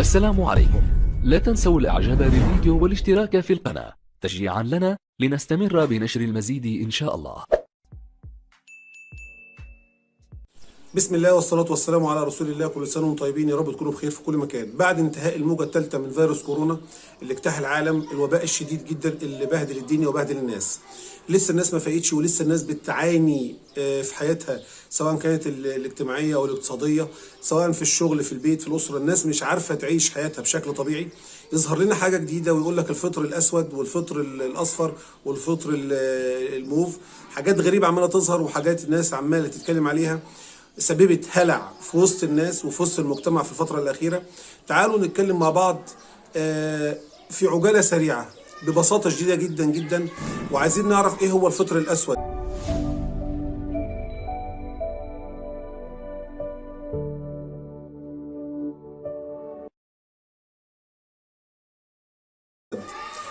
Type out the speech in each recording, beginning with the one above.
السلام عليكم. لا تنسوا الاعجاب بالفيديو والاشتراك في القناة تشجيعا لنا لنستمر بنشر المزيد ان شاء الله. بسم الله والصلاة والسلام على رسول الله. كل سنة وانتم طيبين، يا رب تكونوا بخير في كل مكان. بعد انتهاء الموجة الثالثة من فيروس كورونا اللي اجتاح العالم، الوباء الشديد جدا اللي بهدل الدنيا وبهدل الناس، لسه الناس ما فاقتش، ولسه الناس بتعاني في حياتها، سواء كانت الاجتماعية او الاقتصادية، سواء في الشغل، في البيت، في الأسرة. الناس مش عارفة تعيش حياتها بشكل طبيعي. يظهر لنا حاجة جديدة ويقول لك الفطر الأسود والفطر الأصفر والفطر الموف، حاجات غريبة عمالة تظهر، وحاجات الناس عمالة تتكلم عليها، سببت هلع في وسط الناس وفي وسط المجتمع في الفترة الأخيرة. تعالوا نتكلم مع بعض في عجالة سريعة ببساطة شديدة جدا جدا، وعايزين نعرف إيه هو الفطر الأسود.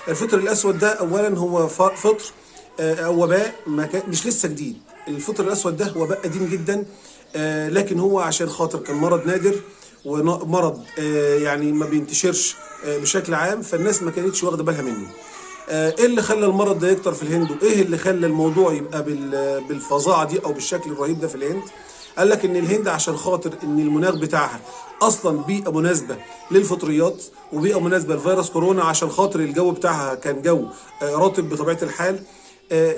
الفطر الأسود ده أولا هو فطر أو وباء مش لسه جديد. الفطر الأسود ده وباء قديم جدا، لكن هو عشان خاطر كان مرض نادر ومرض يعني ما بينتشرش بشكل عام، فالناس ما كانتش واخده بالها منه. ايه اللي خلى المرض ده يكتر في الهند، وايه اللي خلى الموضوع يبقى بالفظاعه دي او بالشكل الرهيب ده في الهند؟ قال لك ان الهند عشان خاطر ان المناخ بتاعها اصلا بيئه مناسبه للفطريات، وبيئه مناسبه لفيروس كورونا، عشان خاطر الجو بتاعها كان جو رطب بطبيعه الحال.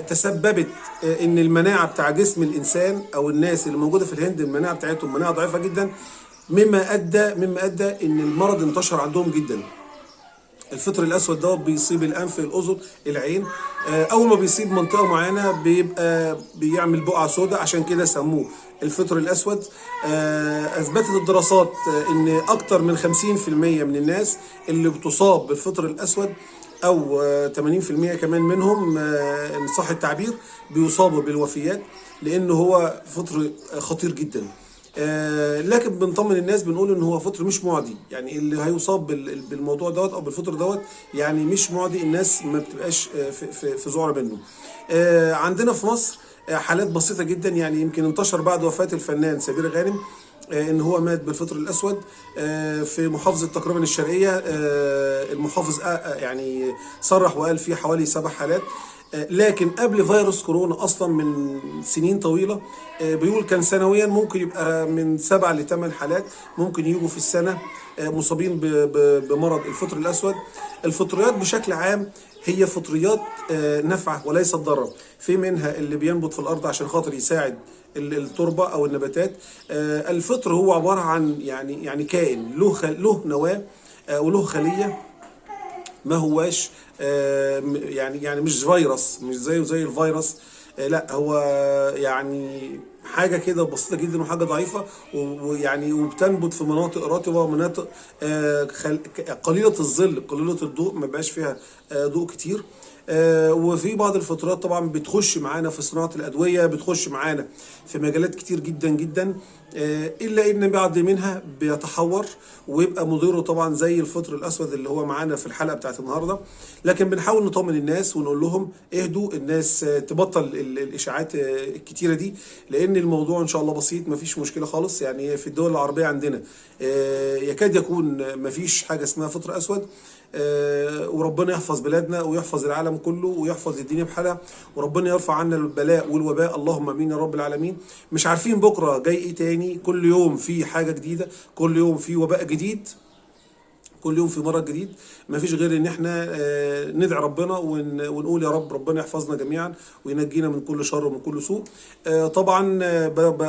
تسببت ان المناعه بتاع جسم الانسان او الناس اللي موجوده في الهند المناعه بتاعتهم مناعه ضعيفه جدا، مما ادى ان المرض انتشر عندهم جدا. الفطر الاسود ده بيصيب الانف، الاذن، العين. اول ما بيصيب منطقه معينه بيبقى بيعمل بقعه سوداء، عشان كده سموه الفطر الاسود. اثبتت الدراسات ان اكتر من 50% من الناس اللي بتصاب بالفطر الاسود، او 80% كمان منهم ان صح التعبير بيصابوا بالوفيات، لان هو فطر خطير جدا. لكن بنطمن الناس، بنقول ان هو فطر مش معدي، يعني اللي هيصاب بالموضوع دوت او بالفطر دوت يعني مش معدي، الناس ما بتبقاش في ذعر منه. عندنا في مصر حالات بسيطه جدا، يعني يمكن انتشر بعد وفاه الفنان سمير غانم ان هو مات بالفطر الاسود في محافظه تقريبا الشرقيه. المحافظ يعني صرح وقال في حوالي 7 حالات. لكن قبل فيروس كورونا اصلا من سنين طويله بيقول كان سنويا ممكن يبقى من 7 ل8 حالات ممكن يجوا في السنه مصابين بمرض الفطر الاسود. الفطريات بشكل عام هي فطريات نافعه وليست ضاره، في منها اللي بينبت في الارض عشان خاطر يساعد التربه او النباتات. الفطر هو عباره عن يعني كائن له نواه وله خليه، ما هواش يعني مش فيروس، مش زي الفيروس. لا هو يعني حاجه كده بسيطه جدا وحاجه ضعيفه، ويعني وبتنبت في مناطق رطبه ومناطق قليله الظل، قليله الضوء، ما بقاش فيها ضوء كتير. وفي بعض الفطريات طبعا بتخش معانا في صناعه الادويه، بتخش معانا في مجالات كتير جدا جدا، الا ان بعض منها بيتحور ويبقى مضره طبعا زي الفطر الاسود اللي هو معانا في الحلقه بتاعت النهارده. لكن بنحاول نطمن الناس ونقول لهم اهدوا، الناس تبطل الاشاعات الكتيره دي، لان الموضوع ان شاء الله بسيط، مفيش مشكله خالص. يعني في الدول العربيه عندنا يكاد يكون مفيش حاجه اسمها فطر اسود. وربنا يحفظ بلادنا ويحفظ العالم كله ويحفظ الدنيا بحالها، وربنا يرفع عنا البلاء والوباء، اللهم امين يا رب العالمين. مش عارفين بكره جاي ايه تاني، كل يوم في حاجه جديده، كل يوم في وباء جديد، كل يوم في مرض جديد. ما فيش غير ان احنا ندعي ربنا ونقول يا رب ربنا يحفظنا جميعا وينجينا من كل شر ومن كل سوء. طبعا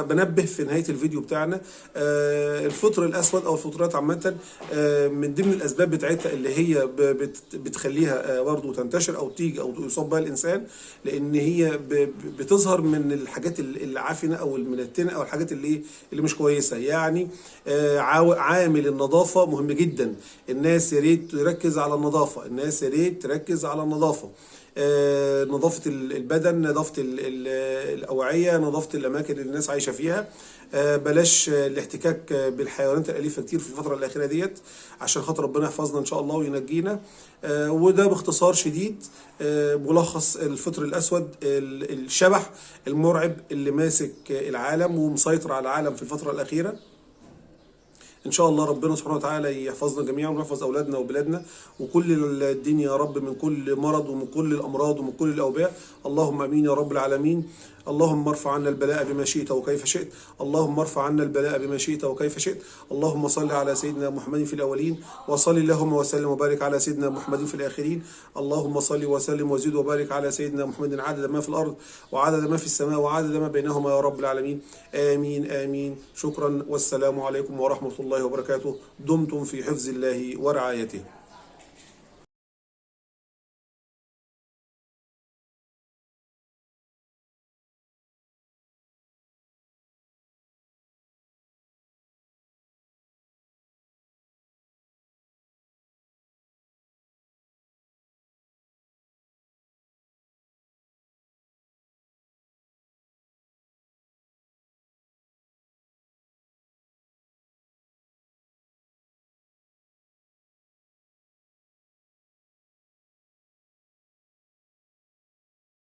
بنبه في نهايه الفيديو بتاعنا الفطر الاسود او الفطريات عامه من ضمن الاسباب بتاعتها اللي هي بتخليها برضه تنتشر او تيجي او يصاب بها الانسان، لان هي بتظهر من الحاجات العفنه او المنتنه او الحاجات اللي مش كويسه. يعني عامل النظافه مهم جدا. الناس يا ريت تركز على النظافه، الناس يا ريت تركز على النظافه. نظافه البدن، نظافه الاوعيه، نظافه الاماكن اللي الناس عايشه فيها. بلاش الاحتكاك بالحيوانات الاليفه كتير في الفتره الاخيره ديت، عشان خاطر ربنا يحفظنا ان شاء الله وينجينا. وده باختصار شديد ملخص الفطر الاسود، الشبح المرعب اللي ماسك العالم ومسيطر على العالم في الفتره الاخيره. ان شاء الله ربنا سبحانه وتعالى يحفظنا جميعا ويحفظ اولادنا وبلادنا وكل الدنيا يا رب من كل مرض ومن كل الامراض ومن كل الاوباء. اللهم امين يا رب العالمين. اللهم ارفع عنا البلاء بما شئت وكيف شئت. اللهم ارفع عنا البلاء بما شئت وكيف شئت. اللهم صل على سيدنا محمد في الاولين وصل اللهم وسلم وبارك على سيدنا محمد في الاخرين. اللهم صل وسلم وزد وبارك على سيدنا محمد عدد ما في الارض وعدد ما في السماء وعدد ما بينهما يا رب العالمين. امين امين. شكرا والسلام عليكم ورحمه الله وبركاته. دمتم في حفظ الله ورعايته.